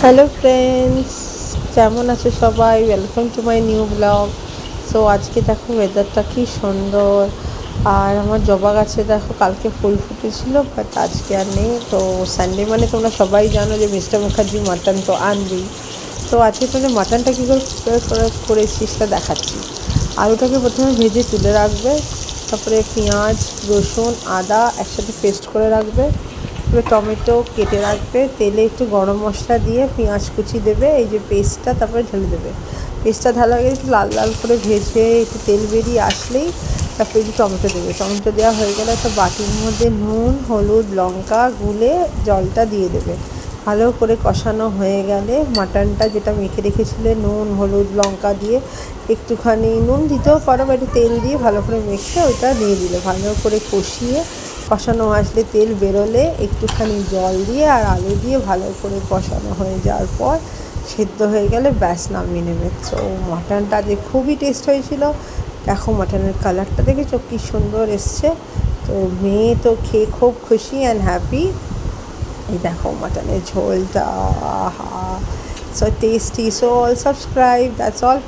Hello friends, কেমন আছো সবাই? Welcome to my new blog. So আজকে দেখো ওয়েদারটা কি সুন্দর। আর আমার জবা গাছে দেখো কালকে ফুল ফুটেছিল, বাট আজকে আর নেই। তো সানডে মানে তোমরা সবাই জানো যে মিস্টার মুখার্জি মাটন তো আনবেই। তো আজকে তোমাদের মাটনটা কী করে প্রিপেয়ার করেছি সেটা দেখাচ্ছি। আলুটাকে প্রথমে ভেজে তুলে রাখবে, তারপরে পেঁয়াজ, রসুন, আদা একসাথে পেস্ট করে রাখবে। তারপরে টমেটো কেটে রাখবে, তেলে একটু গরম মশলা দিয়ে পেঁয়াজ কুচি দেবে, এই যে পেস্টটা, তারপরে ঢেলে দেবে। পেস্টটা ঢালা হয়ে একটু লাল লাল করে ভেজে একটু তেল বেরিয়ে আসলেই তারপরে একটু টমেটো দেবে। টমেটো দেওয়া হয়ে গেলে একটা বাটির মধ্যে নুন, হলুদ, লঙ্কা গুলে জলটা দিয়ে দেবে। ভালো করে কষানো হয়ে গেলে মাটনটা যেটা মেখে রেখেছিলে নুন, হলুদ, লঙ্কা দিয়ে, একটুখানি নুন দিতেও পারো বা একটু তেল দিয়ে ভালো করে মেখে ওইটা দিয়ে দিলে, ভালো করে কষিয়ে কষানো আসলে তেল বেরোলে একটুখানি জল দিয়ে আর আলু দিয়ে ভালো করে কষানো হয়ে যাওয়ার পর সেদ্ধ হয়ে গেলে ব্যাস নামিয়ে নেবে। তো মাটনটা যে খুবই টেস্ট হয়েছিল। দেখো মাটনের কালারটা দেখেছো কী সুন্দর এসছে। তো মেয়ে তো খেয়ে খুব খুশি অ্যান্ড হ্যাপি। এই দেখো মাটনের ঝোলটা, আহা, so tasty. So all subscribe, that's all.